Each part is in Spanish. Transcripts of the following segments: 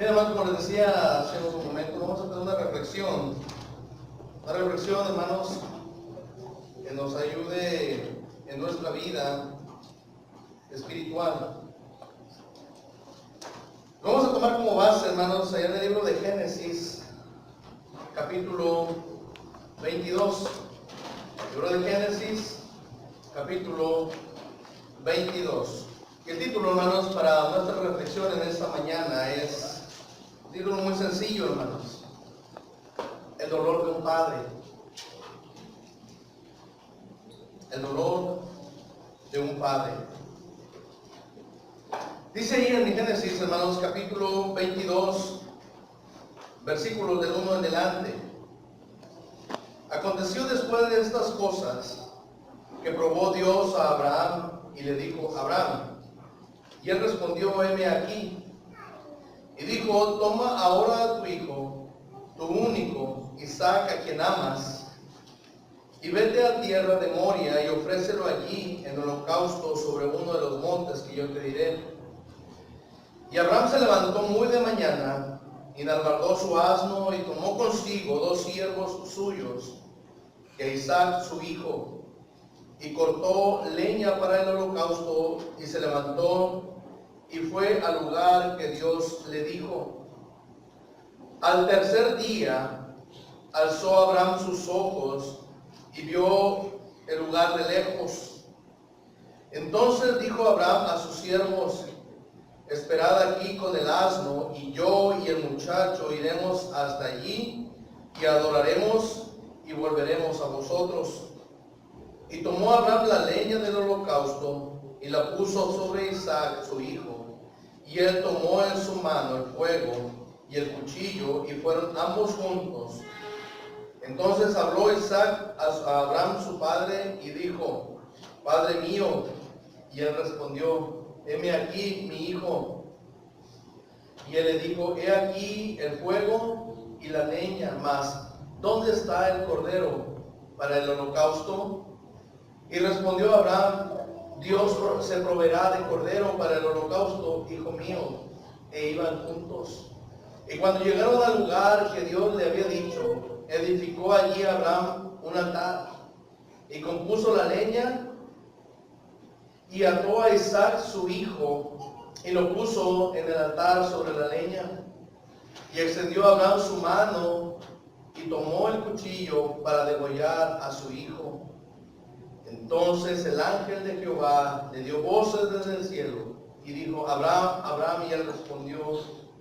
Mira, hermano, como les decía hace un momento, vamos a tener una reflexión, hermanos, que nos ayude en nuestra vida espiritual. Vamos a tomar como base, hermanos, allá en el libro de Génesis, capítulo 22. Libro de Génesis, capítulo 22. Y el título, hermanos, para nuestra reflexión en esta mañana es un título muy sencillo, hermanos: el dolor de un padre. El dolor de un padre. Dice ahí en Génesis, hermanos, capítulo 22, versículos del 1 en adelante: Aconteció después de estas cosas que probó Dios a Abraham y le dijo: Abraham. Y él respondió: heme aquí. Y dijo: toma ahora a tu hijo, tu único, Isaac, a quien amas, y vete a tierra de Moria y ofrécelo allí en holocausto sobre uno de los montes que yo te diré. Y Abraham se levantó muy de mañana, y enalbardó su asno, y tomó consigo 2 siervos suyos, y a Isaac su hijo, y cortó leña para el holocausto, y se levantó y fue al lugar que Dios le dijo. Al tercer día alzó Abraham sus ojos y vio el lugar de lejos. Entonces dijo Abraham a sus siervos: esperad aquí con el asno, y yo y el muchacho iremos hasta allí, y adoraremos, y volveremos a vosotros. Y tomó Abraham la leña del holocausto, y la puso sobre Isaac su hijo. Y él tomó en su mano el fuego y el cuchillo, y fueron ambos juntos. Entonces habló Isaac a Abraham su padre, y dijo: Padre mío. Y él respondió: heme aquí, mi hijo. Y él le dijo: he aquí el fuego y la leña, mas ¿dónde está el cordero para el holocausto? Y respondió Abraham: Dios se proveerá de cordero para el holocausto, hijo mío. E iban juntos. Y cuando llegaron al lugar que Dios le había dicho, edificó allí Abraham un altar, y compuso la leña, y ató a Isaac su hijo, y lo puso en el altar sobre la leña. Y extendió Abraham su mano, y tomó el cuchillo para degollar a su hijo. Entonces el ángel de Jehová le dio voces desde el cielo, y dijo: Abraham, Abraham. Y él respondió: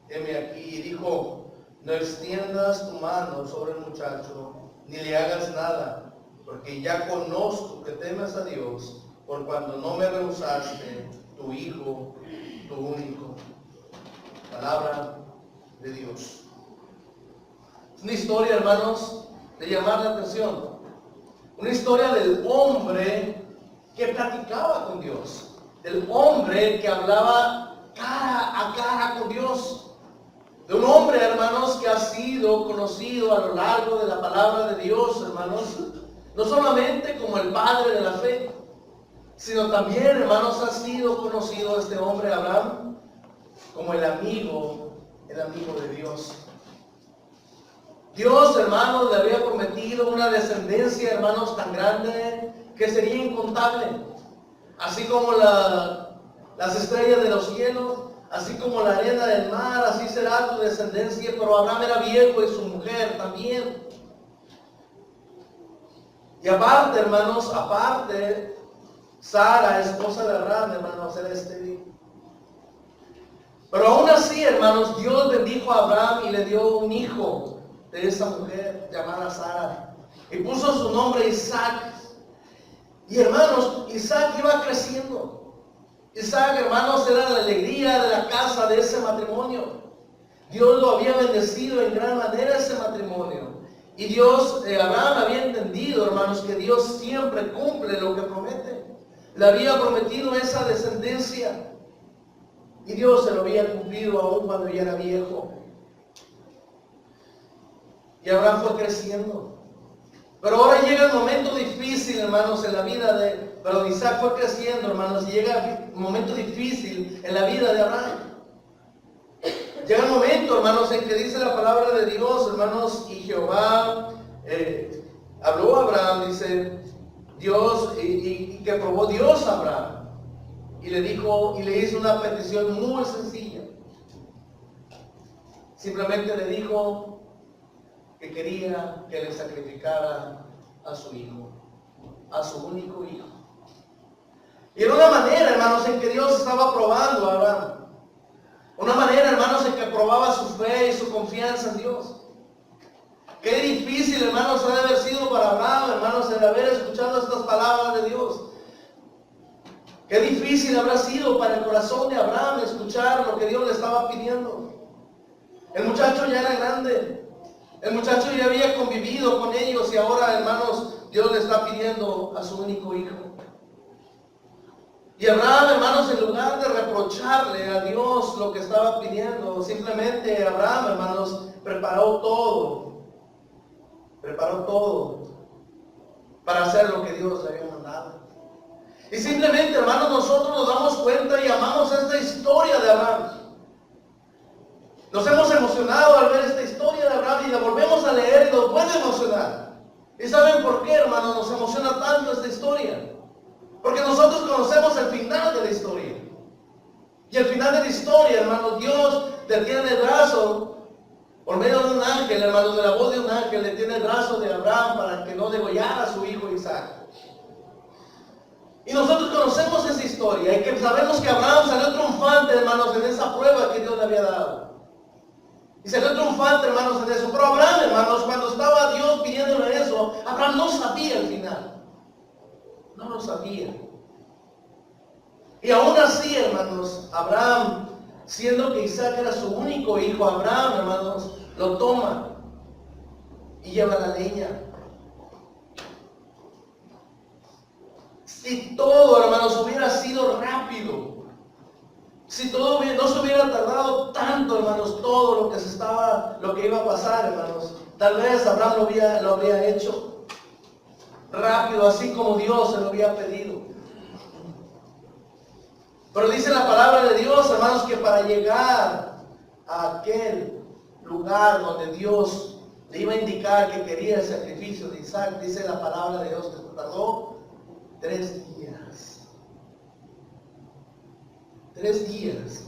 heme aquí. Y dijo: no extiendas tu mano sobre el muchacho, ni le hagas nada, porque ya conozco que temes a Dios, por cuando no me rehusaste tu hijo, tu único. Palabra de Dios. Es una historia, hermanos, de llamar la atención. Una historia del hombre que platicaba con Dios, del hombre que hablaba cara a cara con Dios, de un hombre, hermanos, que ha sido conocido a lo largo de la palabra de Dios, hermanos, no solamente como el padre de la fe, sino también, hermanos, ha sido conocido este hombre, Abraham, como el amigo de Dios. Dios, hermanos, le había prometido una descendencia, hermanos, tan grande que sería incontable. Así como las estrellas de los cielos, así como la arena del mar, así será tu descendencia. Pero Abraham era viejo y su mujer también. Y aparte, hermanos, Sara, esposa de Abraham, hermanos, era estéril. Pero aún así, hermanos, Dios bendijo a Abraham y le dio un hijo de esa mujer llamada Sara, y puso su nombre Isaac. Y hermanos, Isaac iba creciendo. Isaac, hermanos, era la alegría de la casa de ese matrimonio. Dios lo había bendecido en gran manera ese matrimonio. Y Dios, Abraham había entendido, hermanos, que Dios siempre cumple lo que promete. Le había prometido esa descendencia, y Dios se lo había cumplido aún cuando ya era viejo. Y Abraham fue creciendo. Pero ahora llega el momento difícil, hermanos, en la vida Isaac fue creciendo, hermanos, y llega un momento difícil en la vida de Abraham. Llega el momento, hermanos, en que dice la palabra de Dios, hermanos, y Jehová habló a Abraham, dice Dios, y que probó Dios a Abraham. Y le dijo, y le hizo una petición muy sencilla. Simplemente le dijo que quería que le sacrificara a su hijo, a su único hijo. Y era una manera, hermanos, en que Dios estaba probando a Abraham. Una manera, hermanos, en que probaba su fe y su confianza en Dios. Qué difícil, hermanos, ha de haber sido para Abraham, hermanos, el haber escuchado estas palabras de Dios. Qué difícil habrá sido para el corazón de Abraham escuchar lo que Dios le estaba pidiendo. El muchacho ya era grande. El muchacho ya había convivido con ellos y ahora, hermanos, Dios le está pidiendo a su único hijo. Y Abraham, hermanos, en lugar de reprocharle a Dios lo que estaba pidiendo, simplemente Abraham, hermanos, preparó todo para hacer lo que Dios le había mandado. Y simplemente, hermanos, nosotros nos damos cuenta y amamos esta historia de Abraham. Nos hemos emocionado al ver esta historia de Abraham y la volvemos a leer y nos puede emocionar. ¿Y saben por qué, hermanos, nos emociona tanto esta historia? Porque nosotros conocemos el final de la historia. Y el final de la historia, hermanos, Dios detiene el brazo por medio de un ángel, hermanos, de la voz de un ángel, detiene el brazo de Abraham para que no degollara a su hijo Isaac. Y nosotros conocemos esa historia y que sabemos que Abraham salió triunfante, hermanos, en esa prueba que Dios le había dado. Y salió triunfante, hermanos, en eso. Pero Abraham, hermanos, cuando estaba Dios pidiéndole eso, Abraham no sabía el final. No lo sabía. Y aún así, hermanos, Abraham, siendo que Isaac era su único hijo, Abraham, hermanos, lo toma y lleva la leña. Si todo, hermanos, hubiera sido rápido, si todo no se hubiera tardado tanto, hermanos, todo lo que iba a pasar, hermanos, tal vez Abraham lo habría hecho rápido, así como Dios se lo había pedido. Pero dice la palabra de Dios, hermanos, que para llegar a aquel lugar donde Dios le iba a indicar que quería el sacrificio de Isaac, dice la palabra de Dios que tardó 3 días. 3 días.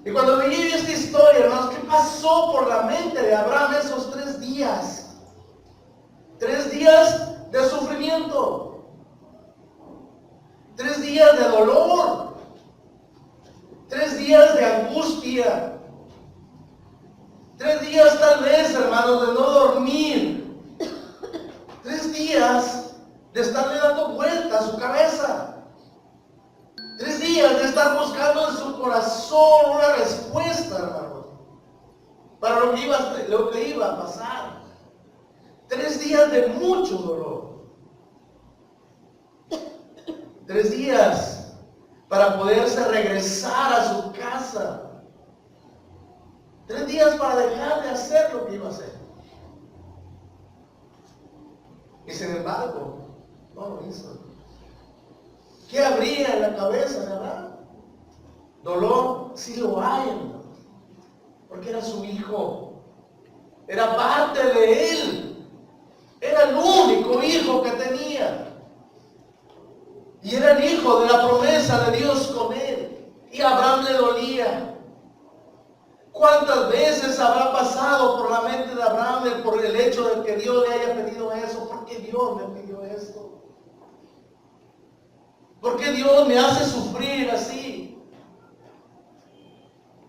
Y cuando veía esta historia, hermanos, ¿qué pasó por la mente de Abraham esos 3 días? 3 días de sufrimiento, 3 días de dolor, 3 días de angustia, 3 días tal vez, hermanos, de no dormir, 3 días de estarle dando vuelta a su cabeza, 3 días de estar buscando en su corazón una respuesta, hermanos, para lo que iba a pasar. 3 días de mucho dolor. 3 días para poderse regresar a su casa. 3 días para dejar de hacer lo que iba a hacer. Y sin embargo, no lo hizo. ¿Qué habría en la cabeza de Abraham? Dolor, sí lo hay, hermano. Porque era su hijo. Era parte de él. Era el único hijo que tenía. Y era el hijo de la promesa de Dios con él. Y a Abraham le dolía. ¿Cuántas veces habrá pasado por la mente de Abraham por el hecho de que Dios le haya pedido eso? ¿Por qué Dios me pidió esto? ¿Por qué Dios me hace sufrir así?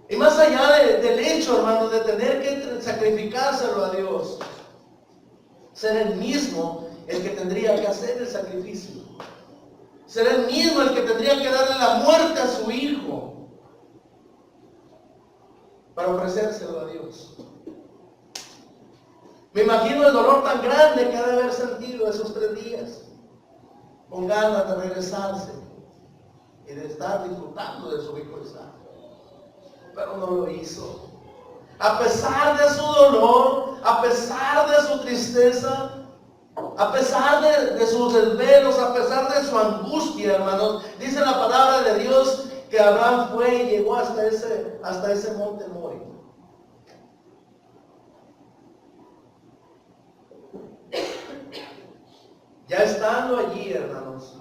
Y más allá del hecho, hermanos, de tener que sacrificárselo a Dios, ser el mismo el que tendría que hacer el sacrificio. Ser el mismo el que tendría que darle la muerte a su hijo para ofrecérselo a Dios. Me imagino el dolor tan grande que ha de haber sentido esos 3 días, con ganas de regresarse y de estar disfrutando de su hijo Isaac. Pero no lo hizo. A pesar de su dolor, a pesar de su tristeza, a pesar de sus desvelos, a pesar de su angustia, hermanos, dice la palabra de Dios que Abraham fue y llegó hasta ese monte Mori. Ya estando allí, hermanos,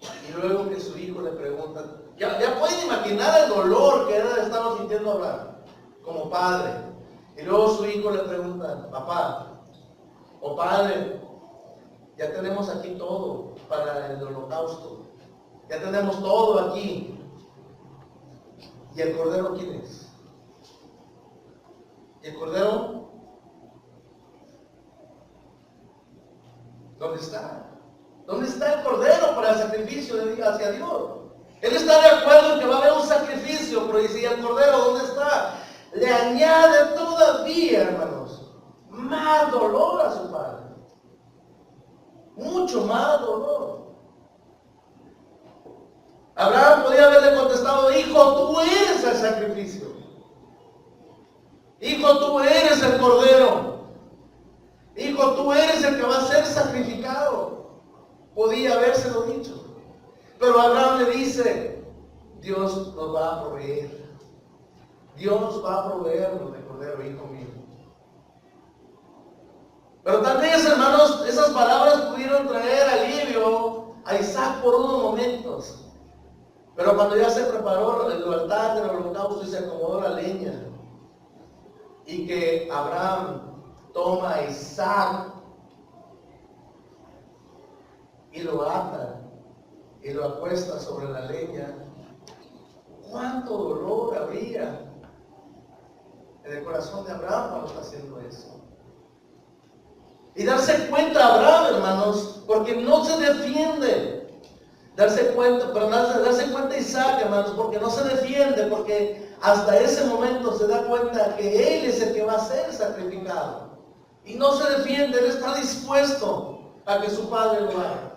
y luego que su hijo le pregunta, ya pueden imaginar el dolor que era de estar sintiendo Abraham como padre. Y luego su hijo le pregunta, papá o padre, ya tenemos aquí todo para el holocausto, ya tenemos todo aquí. ¿Y el cordero quién es? ¿Y el cordero? ¿Dónde está? ¿Dónde está el cordero para el sacrificio hacia Dios? Él está de acuerdo en que va a haber un sacrificio, pero dice, ¿y el cordero dónde está? Le añade todavía, hermanos, más dolor a su padre. Mucho más dolor. Abraham podía haberle contestado, hijo, tú eres el sacrificio. Hijo, tú eres el cordero. Hijo, tú eres el que va a ser sacrificado. Podía habérselo dicho. Pero Abraham le dice, Dios nos va a proveer. Dios va a proveernos de cordero, hijo mío. Pero tal vez, hermanos, esas palabras pudieron traer alivio a Isaac por unos momentos. Pero cuando ya se preparó el altar del holocausto y se acomodó la leña, y que Abraham toma a Isaac y lo ata y lo acuesta sobre la leña, ¿cuánto dolor habría en el corazón de Abraham cuando está haciendo eso? Y darse cuenta Abraham, hermanos, porque no se defiende. Darse cuenta Isaac, hermanos, porque no se defiende, porque hasta ese momento se da cuenta que él es el que va a ser sacrificado. Y no se defiende, él está dispuesto a que su padre lo haga.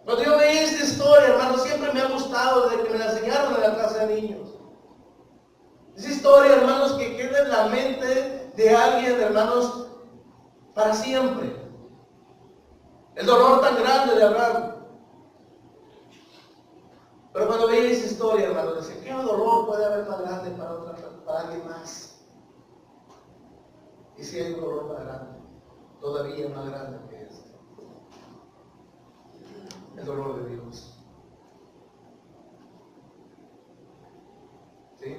Cuando yo veía esta historia, hermanos, siempre me ha gustado desde que me la enseñaron en la casa de niños. Esa historia, hermanos, que queda en la mente de alguien, hermanos, para siempre. El dolor tan grande de Abraham. Pero cuando veía esa historia, hermanos, decía, ¿qué dolor puede haber más grande para alguien más? Y si hay un dolor más grande, todavía más grande que este. El dolor de Dios. ¿Sí?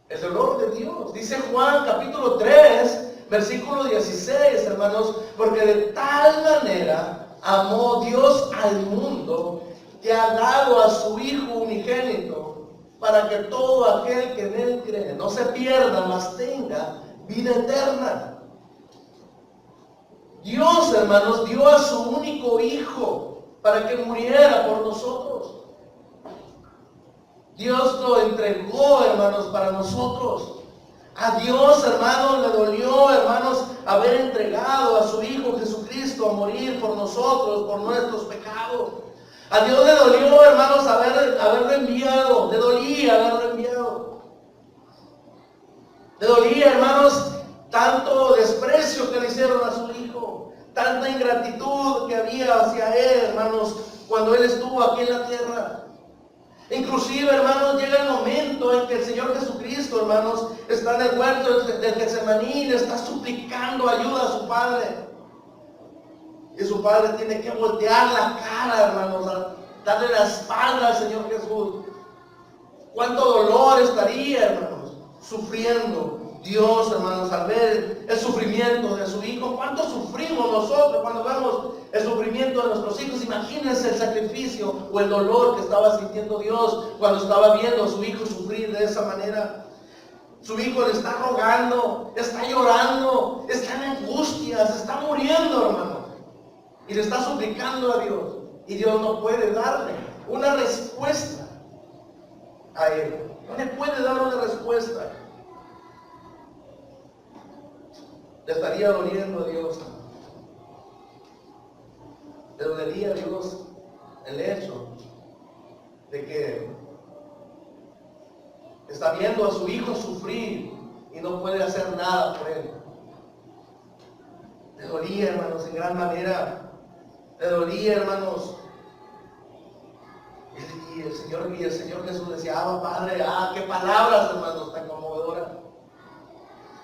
El dolor de Dios. Dice Juan capítulo 3, versículo 16, hermanos, porque de tal manera amó Dios al mundo que ha dado a su Hijo unigénito para que todo aquel que en Él cree no se pierda, mas tenga vida eterna. Dios, hermanos, dio a su único Hijo para que muriera por nosotros. Dios lo entregó, hermanos, para nosotros. A Dios, hermanos, le dolió, hermanos, haber entregado a su Hijo Jesucristo a morir por nosotros, por nuestros pecados. A Dios le dolió, hermanos, haberlo enviado. Le dolía haberlo enviado. Le dolía, hermanos, tanto desprecio que le hicieron a su Hijo, tanta ingratitud que había hacia Él, hermanos, cuando Él estuvo aquí en la tierra. Inclusive, hermanos, llega el momento en que el Señor Jesucristo, hermanos, está en el huerto del Getsemaní, le está suplicando ayuda a su Padre. Y su Padre tiene que voltear la cara, hermanos, a darle la espalda al Señor Jesús. ¿Cuánto dolor estaría, hermanos, sufriendo Dios, hermanos, al ver el sufrimiento de su Hijo? ¿Cuánto sufrimos nosotros cuando vemos el sufrimiento de nuestros hijos? Imagínense el sacrificio o el dolor que estaba sintiendo Dios cuando estaba viendo a su Hijo sufrir de esa manera. Su Hijo le está rogando, está llorando, está en angustias, está muriendo, hermano. Y le está suplicando a Dios. Y Dios no puede darle una respuesta a él. No le puede dar una respuesta. Le estaría doliendo a Dios. Le dolería a Dios el hecho de que está viendo a su Hijo sufrir y no puede hacer nada por él. Le dolía, hermanos, en gran manera Le dolía, hermanos. Y el Señor Jesús decía, Padre, qué palabras, hermanos, tan conmovedoras.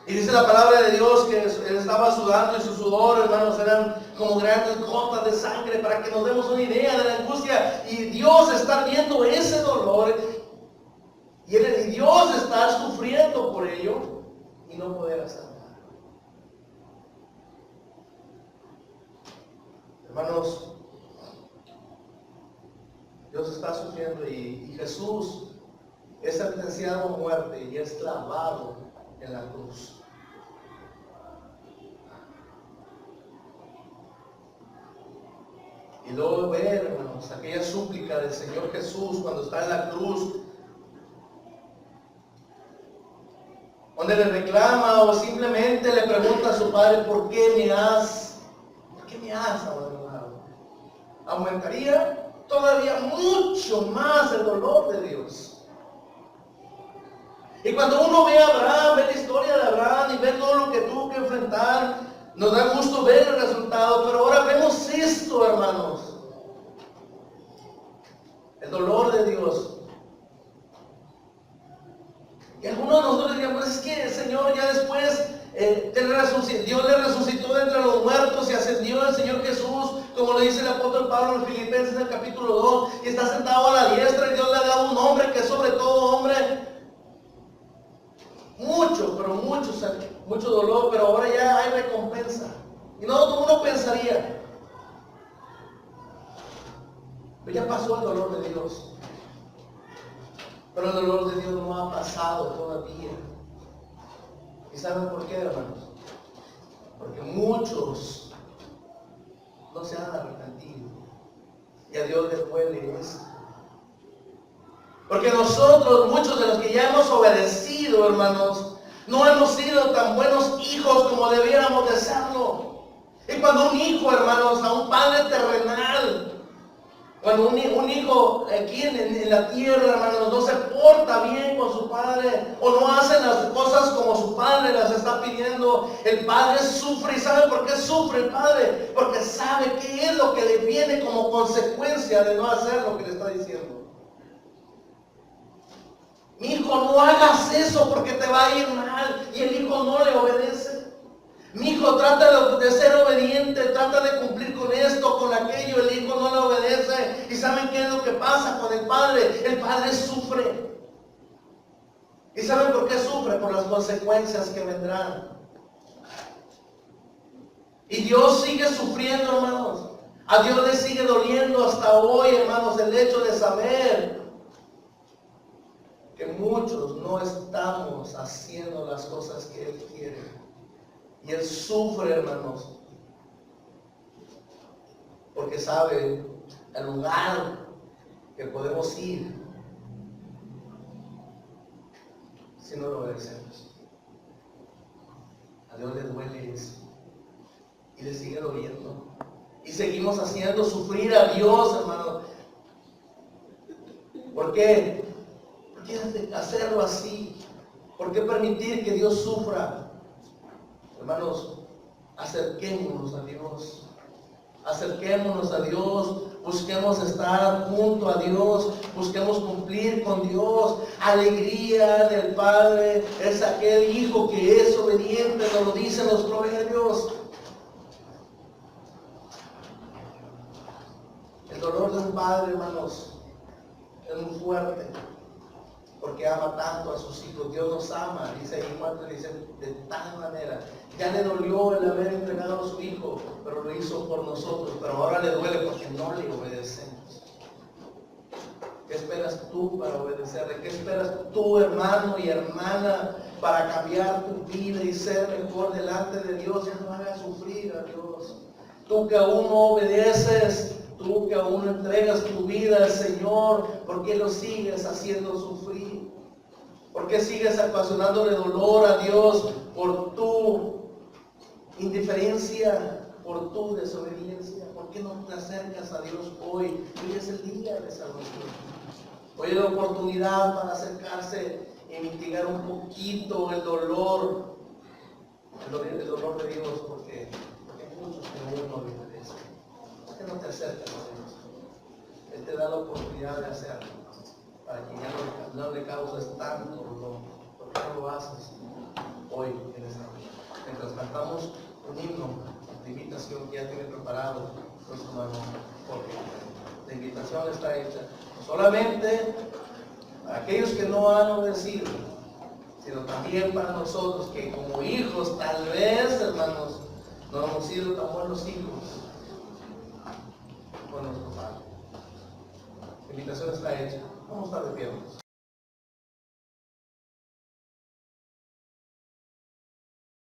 Y dice la palabra de Dios que él estaba sudando y su sudor, hermanos, eran como grandes gotas de sangre, para que nos demos una idea de la angustia. Y Dios está viendo ese dolor y Dios está sufriendo por ello y no poder hacer nada. Hermanos, Dios está sufriendo y Jesús es sentenciado a muerte y es clavado en la cruz. Y luego ver, hermanos, aquella súplica del Señor Jesús cuando está en la cruz, donde le reclama o simplemente le pregunta a su Padre, ¿por qué me has abandonado? Aumentaría todavía mucho más el dolor de Dios. Y cuando uno ve a Abraham, ve la historia de Abraham y ve todo lo que tuvo que enfrentar, nos da gusto ver el resultado, pero ahora vemos esto, hermanos. El dolor de Dios. Y algunos de nosotros dirían, pues es que el Señor ya después, Dios le resucitó de entre los muertos y ascendió el Señor Jesús, como lo dice el apóstol Pablo en Filipenses en el capítulo 2, y está sentado a la diestra y Dios le ha dado un nombre que es sobre todo hombre. Mucho dolor, pero ahora ya hay recompensa. Y no como uno pensaría. Pero ya pasó el dolor de Dios. Pero el dolor de Dios no ha pasado todavía. ¿Y saben por qué, hermanos? Porque muchos no se han arrepentido. Y a Dios le duele eso. Porque nosotros, muchos de los que ya hemos obedecido, hermanos, no hemos sido tan buenos hijos como debiéramos de serlo. Y cuando un hijo, hermanos, a un padre terrenal, cuando un hijo aquí en la tierra, hermanos, no se porta bien con su padre o no hace las cosas como su padre las está pidiendo, el padre sufre. ¿Y sabe por qué sufre el padre? Porque sabe qué es lo que le viene como consecuencia de no hacer lo que le está diciendo. Mi hijo, no hagas eso porque te va a ir mal. Y el hijo no le obedece. Mi hijo, trata de ser obediente, trata de cumplir con esto, con aquello. El hijo no le obedece. ¿Y saben qué es lo que pasa con el padre? El padre sufre. ¿Y saben por qué sufre? Por las consecuencias que vendrán. Y Dios sigue sufriendo, hermanos. A Dios le sigue doliendo hasta hoy, hermanos, el hecho de saber que muchos no estamos haciendo las cosas que Él quiere. Y Él sufre, hermanos, porque sabe el lugar que podemos ir si no lo obedecemos. A Dios le duele eso. Y le sigue doliendo. Y seguimos haciendo sufrir a Dios, hermanos. ¿Por qué? ¿Por qué hacerlo así? ¿Por qué permitir que Dios sufra? Hermanos, acerquémonos a Dios. Acerquémonos a Dios. Busquemos estar junto a Dios. Busquemos cumplir con Dios. Alegría del Padre es aquel hijo que es obediente, nos lo dicen los proverbios. El dolor de un padre, hermanos, es muy fuerte, porque ama tanto a sus hijos. Dios nos ama, dice ahí Juan, dice, de tal manera. Ya le dolió el haber entregado a su hijo, pero lo hizo por nosotros. Pero ahora le duele porque no le obedecemos. ¿Qué esperas tú para obedecerle? ¿Qué esperas tú, hermano y hermana, para cambiar tu vida y ser mejor delante de Dios? Ya no hagas sufrir a Dios. Tú que aún no obedeces, tú que aún entregas tu vida al Señor, ¿por qué lo sigues haciendo sufrir? ¿Por qué sigues ocasionándole dolor a Dios por tu indiferencia, por tu desobediencia? ¿Por qué no te acercas a Dios hoy? Hoy es el día de salvación. Hoy es la oportunidad para acercarse y mitigar un poquito el dolor de Dios, porque hay muchos que no lo obedecen. no te acerques a Dios. Él te da la oportunidad de hacerlo, para que ya no le causes tanto dolor. ¿Por qué no lo haces hoy en esta noche? Mientras cantamos un himno de invitación que ya tiene preparado nuestro hermano Jorge. La invitación está hecha no solamente para aquellos que no han obedecido, sino también para nosotros que como hijos, tal vez, hermanos, no hemos sido tan buenos hijos con nuestro Padre. La invitación está hecha. Vamos a estar de pie.